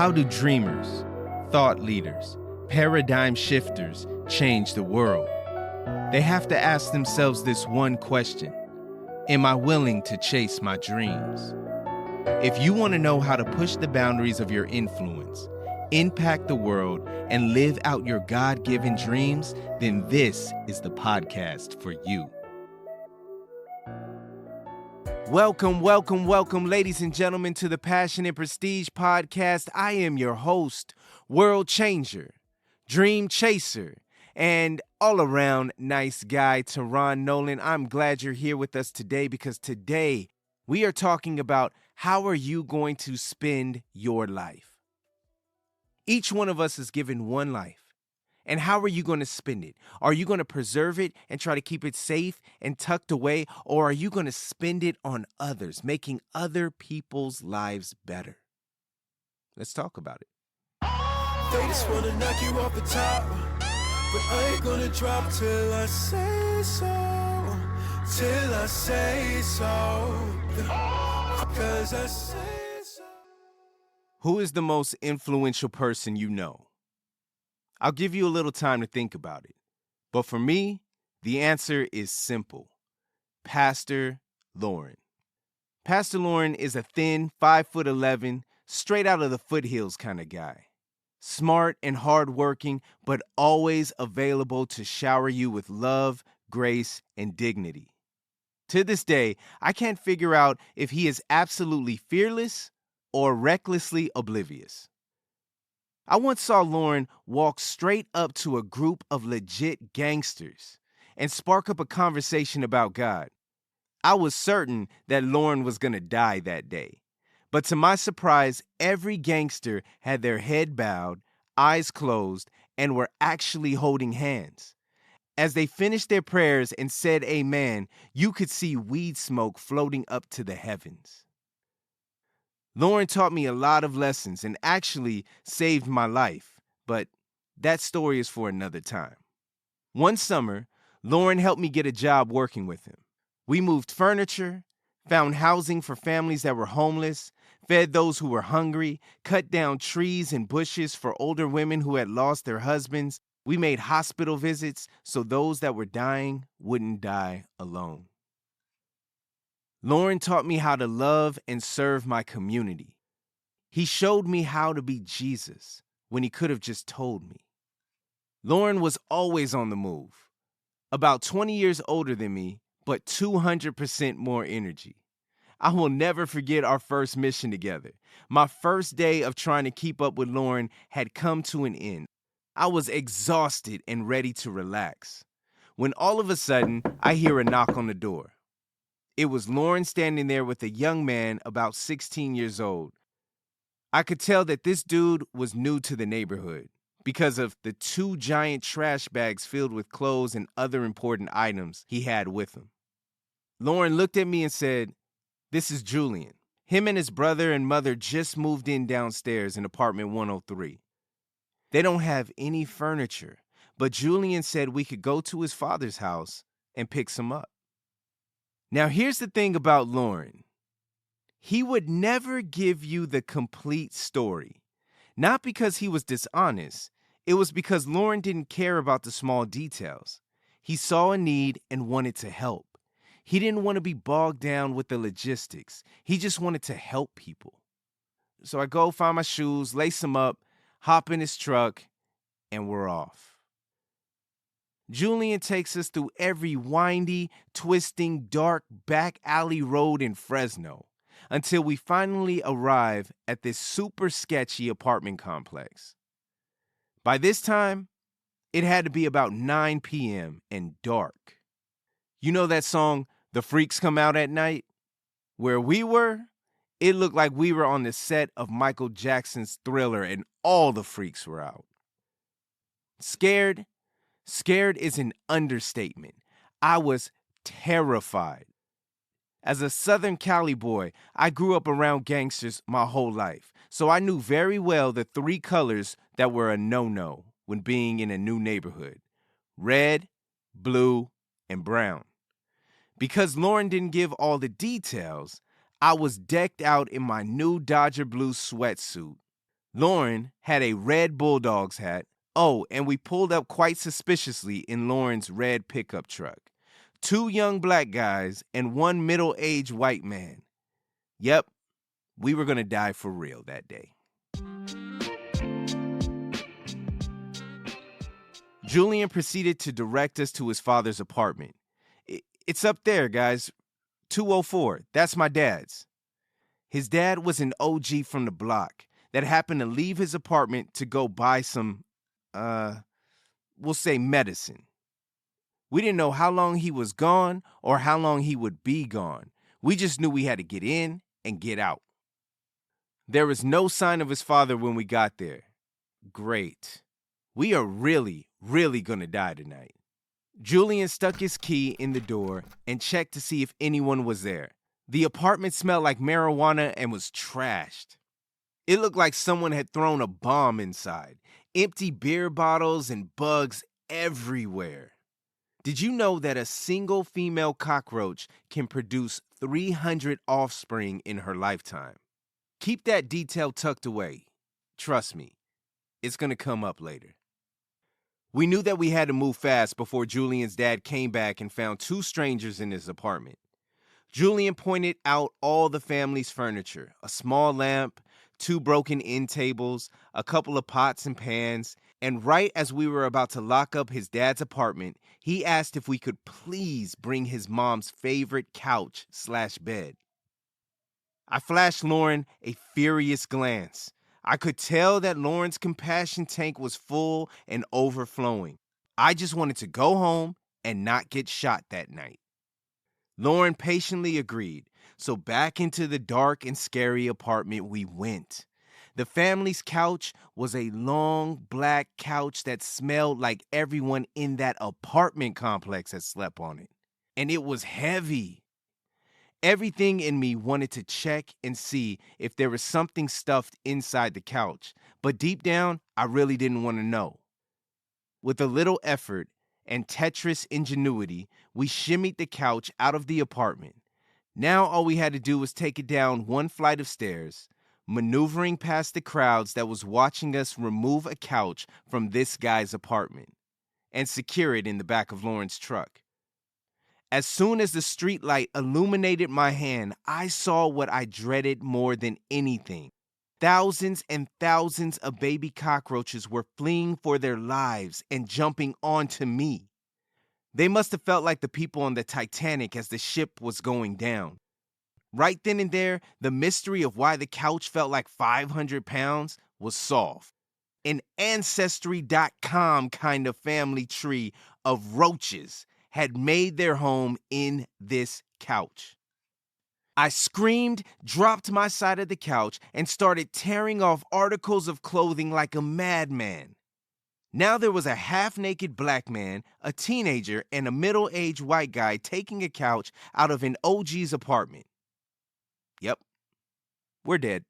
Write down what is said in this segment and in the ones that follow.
How do dreamers, thought leaders, paradigm shifters change the world? They have to ask themselves this one question: am I willing to chase my dreams? If you want to know how to push the boundaries of your influence, impact the world, and live out your God-given dreams, then this is the podcast for you. Welcome, ladies and gentlemen, to the Passion and Prestige podcast. I am your host, world changer, dream chaser, and all-around nice guy, Teron Nolan. I'm glad you're here with us today because today we are talking about how are you going to spend your life. Each one of us is given one life. And how are you going to spend it? Are you going to preserve it and try to keep it safe and tucked away? Or are you going to spend it on others, making other people's lives better? Let's talk about it. They just want to knock you off the top, but I ain't going to drop till I say so, till I say so, because I say so. Who is the most influential person you know? I'll give you a little time to think about it. But for me, the answer is simple. Pastor Lauren. Pastor Lauren is a thin, 5'11", straight out of the foothills kind of guy. Smart and hardworking, but always available to shower you with love, grace, and dignity. To this day, I can't figure out if he is absolutely fearless or recklessly oblivious. I once saw Lauren walk straight up to a group of legit gangsters and spark up a conversation about God. I was certain that Lauren was going to die that day. But to my surprise, every gangster had their head bowed, eyes closed, and were actually holding hands. As they finished their prayers and said amen, you could see weed smoke floating up to the heavens. Lauren taught me a lot of lessons and actually saved my life, but that story is for another time. One summer, Lauren helped me get a job working with him. We moved furniture, found housing for families that were homeless, fed those who were hungry, cut down trees and bushes for older women who had lost their husbands. We made hospital visits so those that were dying wouldn't die alone. Lauren taught me how to love and serve my community. He showed me how to be Jesus when he could have just told me. Lauren was always on the move. About 20 years older than me, but 200% more energy. I will never forget our first mission together. My first day of trying to keep up with Lauren had come to an end. I was exhausted and ready to relax, when all of a sudden I hear a knock on the door. It was Lauren standing there with a young man about 16 years old. I could tell that this dude was new to the neighborhood because of the 2 giant trash bags filled with clothes and other important items he had with him. Lauren looked at me and said, "This is Julian. Him and his brother and mother just moved in downstairs in apartment 103. They don't have any furniture, but Julian said we could go to his father's house and pick some up." Now, here's the thing about Lauren. He would never give you the complete story. Not because he was dishonest. It was because Lauren didn't care about the small details. He saw a need and wanted to help. He didn't want to be bogged down with the logistics. He just wanted to help people. So I go find my shoes, lace them up, hop in his truck, and we're off. Julian takes us through every windy, twisting, dark back alley road in Fresno until we finally arrive at this super sketchy apartment complex. By this time, it had to be about 9 p.m. and dark. You know that song, "The Freaks Come Out at Night"? Where we were, it looked like we were on the set of Michael Jackson's Thriller and all the freaks were out. Scared is an understatement. I was terrified. As a Southern Cali boy, I grew up around gangsters my whole life, so I knew very well the 3 colors that were a no-no when being in a new neighborhood: red, blue, and brown. Because Lauren didn't give all the details, I was decked out in my new Dodger blue sweatsuit, Lauren had a red Bulldogs hat. Oh, and we pulled up quite suspiciously in Lauren's red pickup truck. 2 young black guys and 1 middle-aged white man. Yep, we were gonna die for real that day. Julian proceeded to direct us to his father's apartment. It's up there, guys. 204. That's my dad's. His dad was an OG from the block that happened to leave his apartment to go buy some, we'll say medicine. We didn't know how long he was gone or how long he would be gone. We just knew we had to get in and get out. There was no sign of his father when we got there. Great. We are really gonna die tonight. Julian stuck his key in the door and checked to see if anyone was there. The apartment smelled like marijuana and was trashed. It looked like someone had thrown a bomb inside. Empty beer bottles and bugs everywhere. Did you know that a single female cockroach can produce 300 offspring in her lifetime? Keep that detail tucked away. Trust me, it's gonna come up later. We knew that we had to move fast before Julian's dad came back and found 2 strangers in his apartment. Julian pointed out all the family's furniture, a small lamp, 2 broken end tables, a couple of pots and pans, and right as we were about to lock up his dad's apartment, he asked if we could please bring his mom's favorite couch/bed. I flashed Lauren a furious glance. I could tell that Lauren's compassion tank was full and overflowing. I just wanted to go home and not get shot that night. Lauren patiently agreed, so back into the dark and scary apartment we went. The family's couch was a long black couch that smelled like everyone in that apartment complex had slept on it. And it was heavy. Everything in me wanted to check and see if there was something stuffed inside the couch, but deep down, I really didn't want to know. With a little effort and Tetris ingenuity, we shimmied the couch out of the apartment. Now all we had to do was take it down 1 flight of stairs, maneuvering past the crowds that was watching us remove a couch from this guy's apartment, and secure it in the back of Lauren's truck. As soon as the street light illuminated my hand, I saw what I dreaded more than anything. Thousands and thousands of baby cockroaches were fleeing for their lives and jumping onto me. They must have felt like the people on the Titanic as the ship was going down. Right then and there, the mystery of why the couch felt like 500 pounds was solved. An Ancestry.com kind of family tree of roaches had made their home in this couch. I screamed, dropped my side of the couch, and started tearing off articles of clothing like a madman. Now there was a half-naked black man, a teenager, and a middle-aged white guy taking a couch out of an OG's apartment. Yep, we're dead.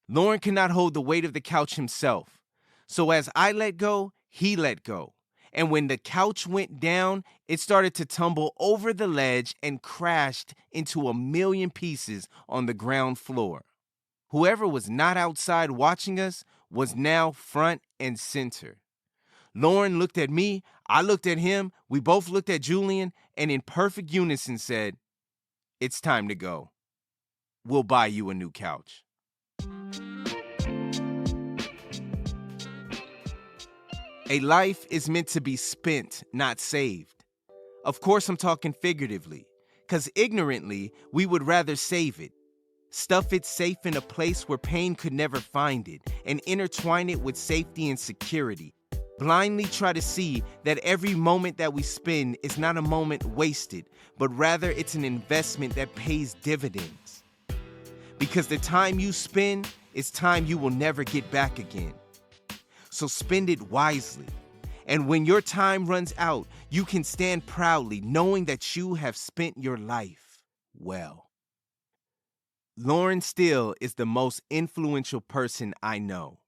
Lauren could not hold the weight of the couch himself. So as I let go, he let go. And when the couch went down, it started to tumble over the ledge and crashed into 1,000,000 pieces on the ground floor. Whoever was not outside watching us was now front and center. Lauren looked at me, I looked at him, we both looked at Julian, and in perfect unison said, "It's time to go. We'll buy you a new couch." A life is meant to be spent, not saved. Of course, I'm talking figuratively, because ignorantly, we would rather save it. Stuff it safe in a place where pain could never find it, and intertwine it with safety and security. Blindly try to see that every moment that we spend is not a moment wasted, but rather it's an investment that pays dividends. Because the time you spend is time you will never get back again. So spend it wisely. And when your time runs out, you can stand proudly knowing that you have spent your life well. Lauren Steele is the most influential person I know.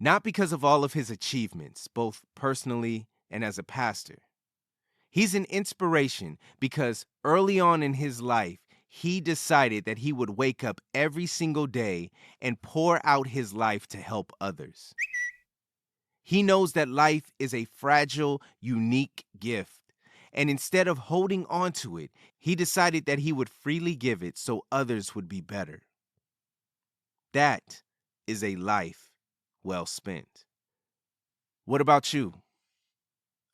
Not because of all of his achievements, both personally and as a pastor. He's an inspiration because early on in his life, he decided that he would wake up every single day and pour out his life to help others. He knows that life is a fragile, unique gift, and instead of holding on to it, he decided that he would freely give it so others would be better. That is a life well spent. What about you?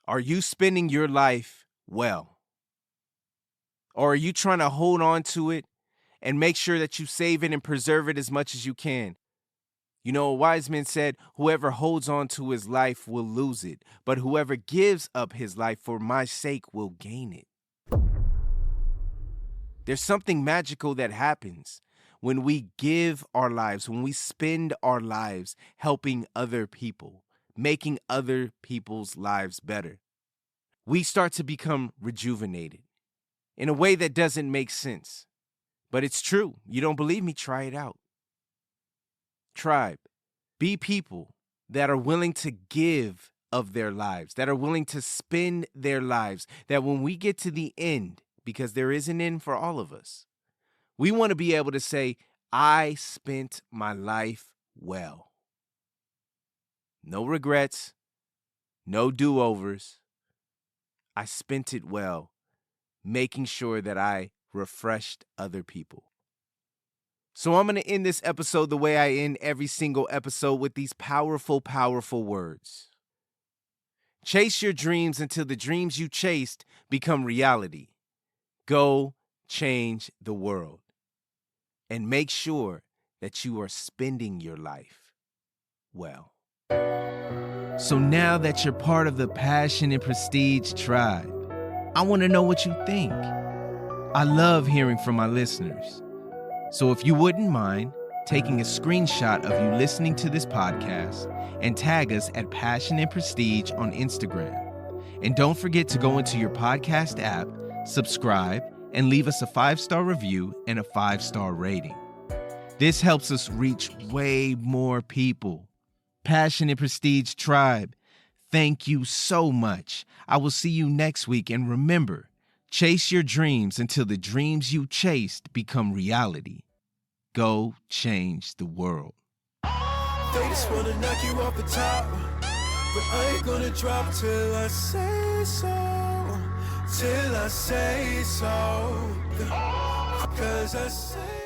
Are you spending your life well? Or are you trying to hold on to it and make sure that you save it and preserve it as much as you can? You know, a wise man said, whoever holds on to his life will lose it, but whoever gives up his life for my sake will gain it. There's something magical that happens when we give our lives, when we spend our lives helping other people, making other people's lives better. We start to become rejuvenated in a way that doesn't make sense. But it's true. You don't believe me? Try it out. Tribe, be people that are willing to give of their lives, that are willing to spend their lives, that when we get to the end, because there is an end for all of us, we want to be able to say, I spent my life well. No regrets, no do-overs. I spent it well, making sure that I refreshed other people. So I'm going to end this episode the way I end every single episode, with these powerful, powerful words. Chase your dreams until the dreams you chased become reality. Go change the world. And make sure that you are spending your life well. So now that you're part of the Passion and Prestige tribe, I want to know what you think. I love hearing from my listeners. So if you wouldn't mind taking a screenshot of you listening to this podcast and tag us at Passion and Prestige on Instagram. And don't forget to go into your podcast app, subscribe, and leave us a 5-star review and a 5-star rating. This helps us reach way more people. Passion and Prestige tribe, thank you so much. I will see you next week, and remember, chase your dreams until the dreams you chased become reality. Go change the world. They just wanna knock you off the top, but I ain't gonna drop till I say so. Till I say so. 'Cause I say